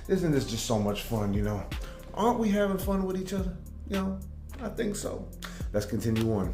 Isn't this just so much fun, you know? Aren't we having fun with each other? You know, I think so. Let's continue on.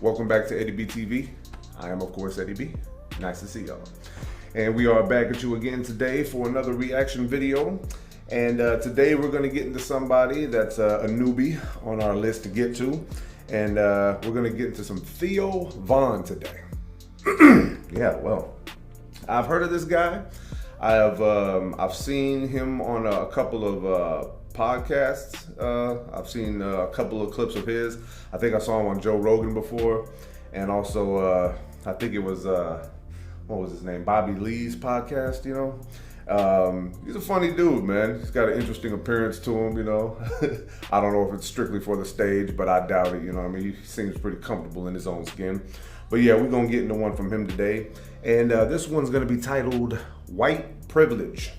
Welcome back to Eddie B TV. I am, of course, Eddie B. Nice to see y'all. And we are back at you again today for another reaction video. And today we're going to get into somebody that's a newbie on our list to get to. And we're going to get into some Theo Von today. Yeah, well, I've heard of this guy. I've seen him on a couple of podcasts. I've seen a couple of clips of his. I think I saw him on Joe Rogan before. And also, I think it was, what was his name? Bobby Lee's podcast, you know? He's a funny dude, man. He's got an interesting appearance to him, you know. I don't know if it's strictly for the stage, but I doubt it, you know what I mean? He seems pretty comfortable in his own skin. But yeah, we're gonna get into one from him today. And this one's gonna be titled White Privilege.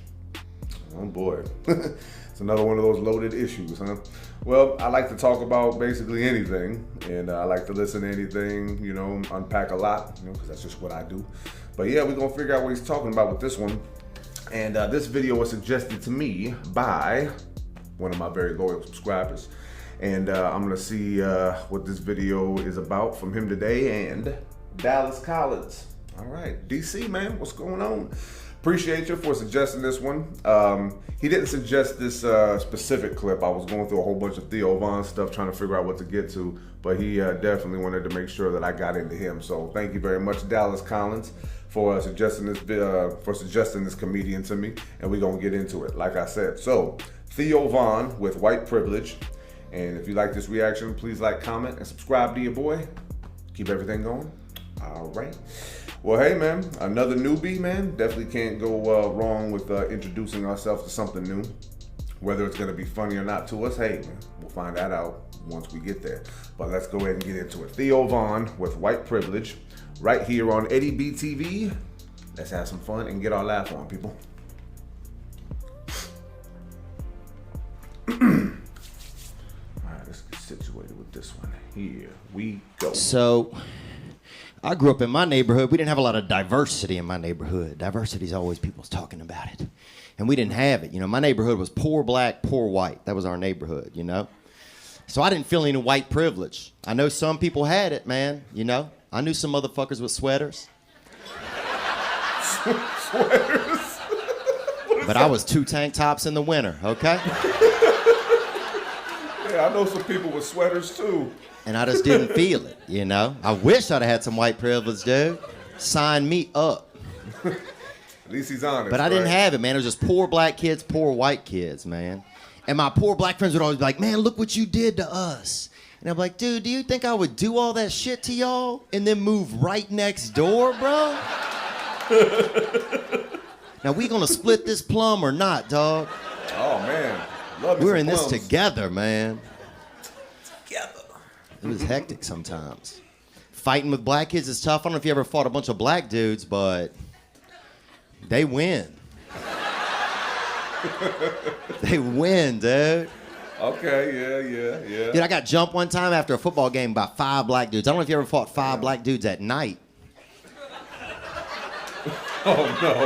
Oh boy. It's another one of those loaded issues, huh? Well, I like to talk about basically anything, and I like to listen to anything, you know, unpack a lot, you know, because that's just what I do. But yeah, we're gonna figure out what he's talking about with this one. And this video was suggested to me by one of my very loyal subscribers. And I'm gonna see what this video is about from him today and Dallas Collins. All right, DC, man, what's going on? Appreciate you for suggesting this one. He didn't suggest this specific clip. I was going through a whole bunch of Theo Von stuff trying to figure out what to get to, but he definitely wanted to make sure that I got into him. So thank you very much, Dallas Collins, for suggesting this comedian to me, and we're gonna get into it. Like I said, so Theo Von with White Privilege. And if you like this reaction, please like, comment, and subscribe to your boy. Keep everything going. All right. Well, hey, man, another newbie, man. Definitely can't go wrong with introducing ourselves to something new. Whether it's going to be funny or not to us, hey, man, we'll find that out once we get there. But let's go ahead and get into it. Theo Von with White Privilege, right here on Eddie B TV. Let's have some fun and get our laugh on, people. Let's get situated with this one. Here we go. So, I grew up in my neighborhood. We didn't have a lot of diversity in my neighborhood. Diversity is always people's talking about it. And we didn't have it. You know, my neighborhood was poor black, poor white. That was our neighborhood, you know? So I didn't feel any white privilege. I know some people had it, man, you know? I knew some motherfuckers with sweaters. Sweaters? But I was 2 tank tops in the winter, okay? Yeah, I know some people with sweaters too. And I just didn't feel it, you know? I wish I'd have had some white privilege, dude. Sign me up. At least he's honest. But I didn't have it, man. It was just poor black kids, poor white kids, man. And my poor black friends would always be like, man, look what you did to us. And I'm like, dude, do you think I would do all that shit to y'all and then move right next door, bro? Now, we gonna split this plum or not, dog? Oh, man. Love We're in plums. this together, man. Together. It was hectic sometimes. Fighting with black kids is tough. I don't know if you ever fought a bunch of black dudes, but they win. They win, dude. Okay, yeah. Dude, I got jumped one time after a football game by 5 black dudes. I don't know if you ever fought 5 black dudes at night. Oh, no.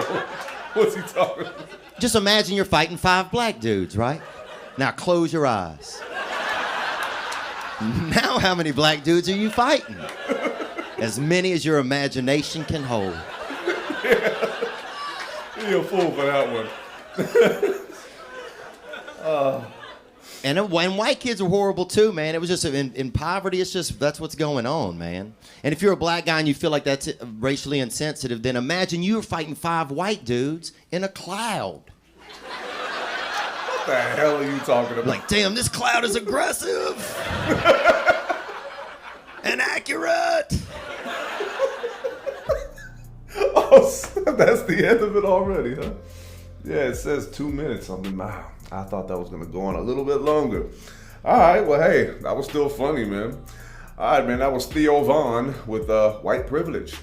What's he talking about? Just imagine you're fighting 5 black dudes, right? Now close your eyes. Now how many black dudes are you fighting? As many as your imagination can hold. Yeah. You're a fool for that one. And white kids are horrible too, man. It was just, in poverty, it's just, that's what's going on, man. And if you're a black guy and you feel like that's racially insensitive, then imagine you're fighting 5 white dudes in a cloud. What the hell are you talking about? Like, damn, this cloud is aggressive. And accurate. Oh, that's the end of it already, huh? Yeah, it says 2 minutes something. Wow, I thought that was gonna go on a little bit longer. All right, well, hey, that was still funny, man. All right, man, that was Theo Von with White Privilege.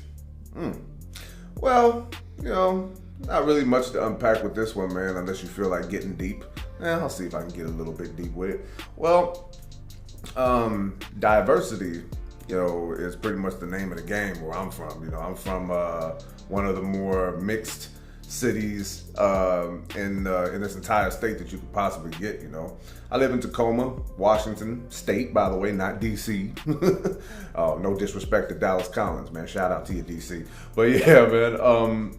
Well, you know, not really much to unpack with this one, man, unless you feel like getting deep. I'll see if I can get a little bit deep with it. Well, diversity, you know, is pretty much the name of the game where I'm from. You know, I'm from one of the more mixed cities in this entire state that you could possibly get. You know, I live in Tacoma, Washington State, by the way, not DC. No disrespect to Dallas Collins, man. Shout out to you, DC. But yeah, man.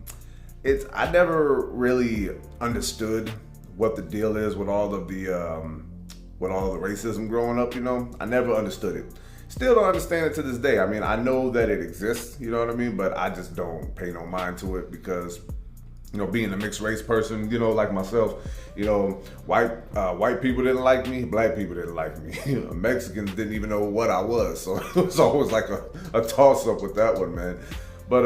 I never really understood what the deal is with all of the racism growing up. You know, I never understood it. Still don't understand it to this day. I mean, I know that it exists, you know what I mean? But I just don't pay no mind to it because, you know, being a mixed race person, you know, like myself, you know, white people didn't like me, black people didn't like me. Mexicans didn't even know what I was. So it was always like a toss-up with that one, man. But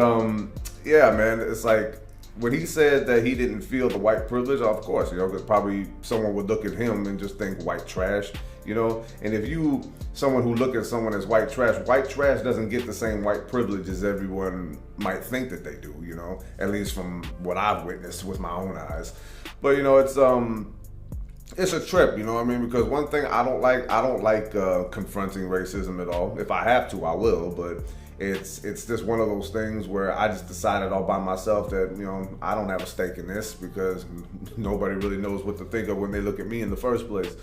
yeah, man, it's like, when he said that he didn't feel the white privilege, of course, you know, because probably someone would look at him and just think white trash, you know? And if someone who look at someone as white trash doesn't get the same white privilege as everyone might think that they do, you know? At least from what I've witnessed with my own eyes. But, you know, it's a trip, you know what I mean? Because one thing I don't like confronting racism at all. If I have to, I will, but it's just one of those things where I just decided all by myself that, you know, I don't have a stake in this because nobody really knows what to think of when they look at me in the first place.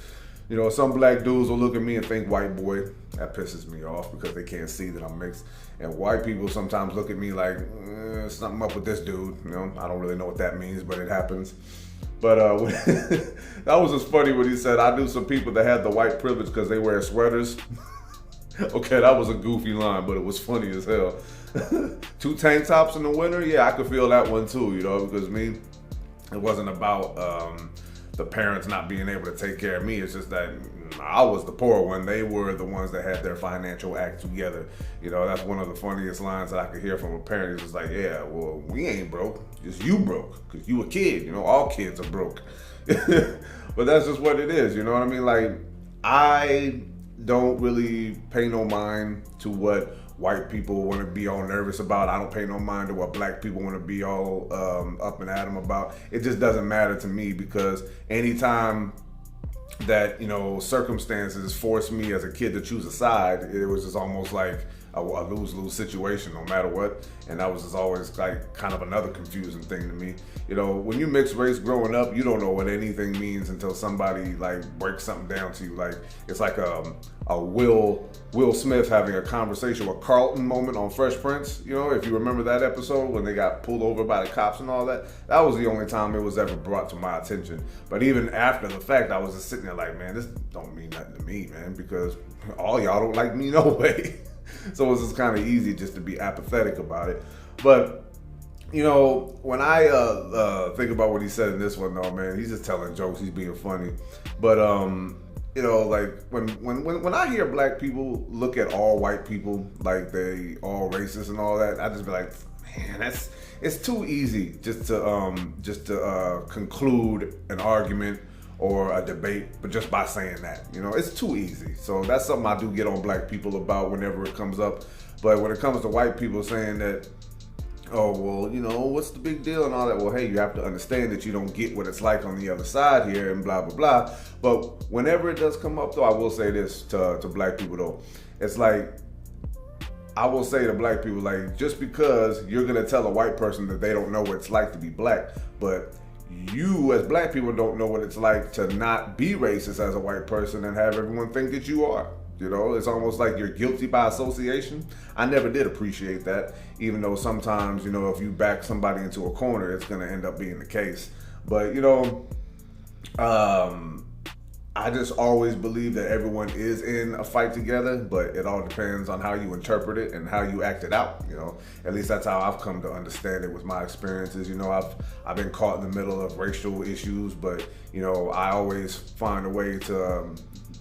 You know, some black dudes will look at me and think white boy. That pisses me off because they can't see that I'm mixed. And white people sometimes look at me like, something up with this dude. You know, I don't really know what that means, but it happens. But that was just funny when he said, I knew some people that had the white privilege because they wear sweaters. Okay, that was a goofy line, but it was funny as hell. 2 tank tops in the winter? Yeah, I could feel that one too, you know, because it wasn't about the parents not being able to take care of me. It's just that I was the poor one. They were the ones that had their financial act together. You know, that's one of the funniest lines that I could hear from a parent. It's just like, yeah, well, we ain't broke. Just you broke, because you a kid. You know, all kids are broke. But that's just what it is, you know what I mean? Like, I don't really pay no mind to what white people want to be all nervous about. I don't pay no mind to what black people want to be all up and at them about. It just doesn't matter to me because anytime that, you know, circumstances forced me as a kid to choose a side, it was just almost like a lose-lose situation no matter what. And that was just always like kind of another confusing thing to me. You know, when you mix race growing up, you don't know what anything means until somebody like breaks something down to you. Like it's like a Will Smith having a conversation with Carlton moment on Fresh Prince. You know, if you remember that episode when they got pulled over by the cops and all that, that was the only time it was ever brought to my attention. But even after the fact, I was just sitting there like, man, this don't mean nothing to me, man, because all y'all don't like me no way. So it's just kind of easy just to be apathetic about it. But, you know, when I think about what he said in this one, though, man, he's just telling jokes. He's being funny. But, you know, like when I hear black people look at all white people like they all racist and all that, I just be like, man, it's too easy just to conclude an argument or a debate, but just by saying that, you know, it's too easy. So that's something I do get on black people about whenever it comes up. But when it comes to white people saying that, oh, well, you know, what's the big deal and all that? Well, hey, you have to understand that you don't get what it's like on the other side here and blah, blah, blah. But whenever it does come up, though, I will say this to black people, though. It's like, I will say to black people, like, just because you're going to tell a white person that they don't know what it's like to be black, but you as black people don't know what it's like to not be racist as a white person and have everyone think that you are. You know, it's almost like you're guilty by association. I never did appreciate that, even though sometimes, you know, if you back somebody into a corner, it's going to end up being the case. But, you know, I just always believe that everyone is in a fight together, but it all depends on how you interpret it and how you act it out, you know. At least that's how I've come to understand it with my experiences. You know, I've been caught in the middle of racial issues, but, you know, I always find a way to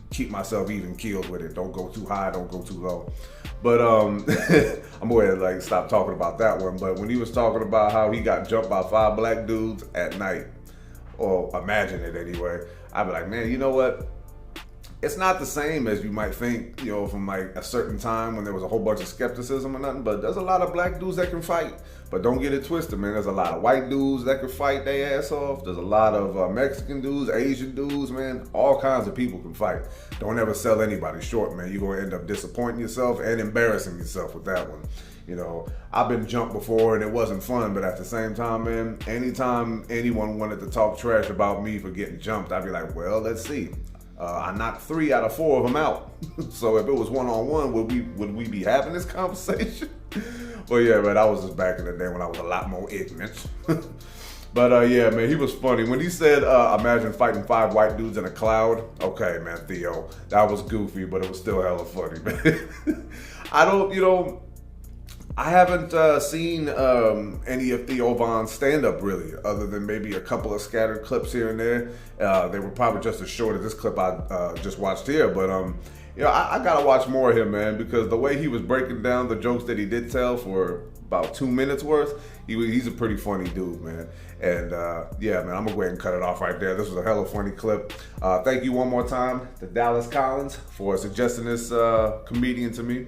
keep myself even keeled with it. Don't go too high, don't go too low. But I'm going to like stop talking about that one. But when he was talking about how he got jumped by 5 black dudes at night, or imagine it anyway, I'd be like, man, you know what? It's not the same as you might think, you know, from like a certain time when there was a whole bunch of skepticism or nothing, but there's a lot of black dudes that can fight. But don't get it twisted, man. There's a lot of white dudes that can fight their ass off. There's a lot of Mexican dudes, Asian dudes, man. All kinds of people can fight. Don't ever sell anybody short, man. You're going to end up disappointing yourself and embarrassing yourself with that one. You know, I've been jumped before and it wasn't fun, but at the same time, man, anytime anyone wanted to talk trash about me for getting jumped, I'd be like, well, let's see. I knocked 3 out of 4 of them out. So if it was one-on-one, would we be having this conversation? Well, yeah, man, that was just back in the day when I was a lot more ignorant. But yeah, man, he was funny. When he said, imagine fighting 5 white dudes in a cloud. Okay, man, Theo, that was goofy, but it was still hella funny, man. I haven't seen any of Theo Von's stand-up really, other than maybe a couple of scattered clips here and there. They were probably just as short as this clip I just watched here, but I gotta watch more of him, man, because the way he was breaking down the jokes that he did tell for about 2 minutes worth, he's a pretty funny dude, man. And yeah, man, I'm gonna go ahead and cut it off right there. This was a hella funny clip. Thank you one more time to Dallas Collins for suggesting this comedian to me.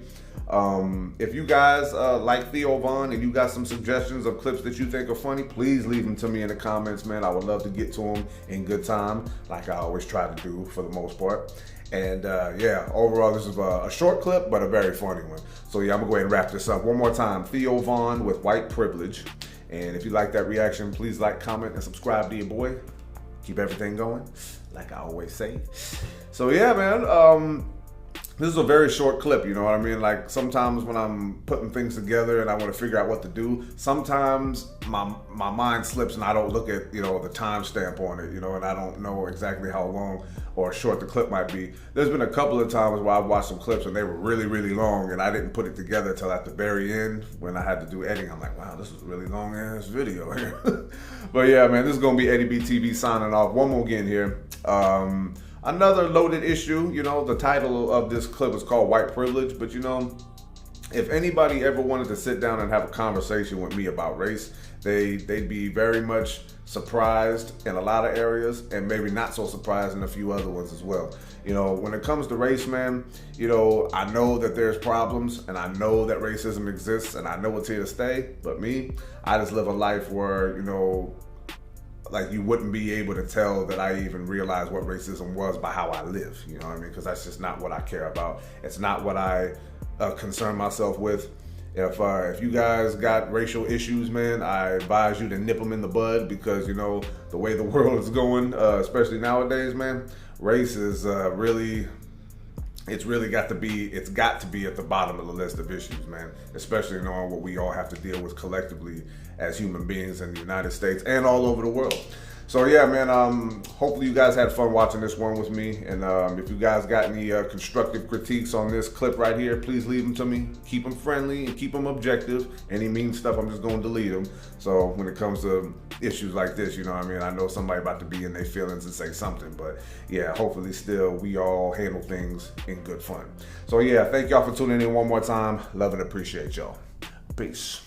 If you guys like Theo Von and you got some suggestions of clips that you think are funny, please leave them to me in the comments, man. I would love to get to them in good time, like I always try to do for the most part. And yeah, overall, this is a short clip, but a very funny one. So yeah, I'm gonna go ahead and wrap this up one more time. Theo Von with White Privilege. And if you like that reaction, please like, comment, and subscribe to your boy. Keep everything going, like I always say. So yeah, man, this is a very short clip, you know what I mean? Like sometimes when I'm putting things together and I want to figure out what to do, sometimes my mind slips and I don't look at, the timestamp on it, and I don't know exactly how long or short the clip might be. There's been a couple of times where I've watched some clips and they were really, really long and I didn't put it together till at the very end when I had to do editing. I'm like, wow, this is a really long ass video here. But yeah, man, this is gonna be Eddie B TV signing off. One more again here. Another loaded issue, the title of this clip is called White Privilege, but if anybody ever wanted to sit down and have a conversation with me about race, they'd be very much surprised in a lot of areas and maybe not so surprised in a few other ones as well. When it comes to race, man, I know that there's problems and I know that racism exists and I know it's here to stay, but I just live a life where, like you wouldn't be able to tell that I even realized what racism was by how I live, you know what I mean? Because that's just not what I care about. It's not what I concern myself with. If you guys got racial issues, man, I advise you to nip them in the bud because, the way the world is going, especially nowadays, man, race is it's got to be at the bottom of the list of issues, man, especially knowing what we all have to deal with collectively as human beings in the United States and all over the world. So yeah, man, hopefully you guys had fun watching this one with me. And if you guys got any constructive critiques on this clip right here, please leave them to me. Keep them friendly and keep them objective. Any mean stuff, I'm just going to delete them. So when it comes to issues like this, I know somebody about to be in their feelings and say something. But yeah, hopefully still we all handle things in good fun. So yeah, thank y'all for tuning in one more time. Love and appreciate y'all. Peace.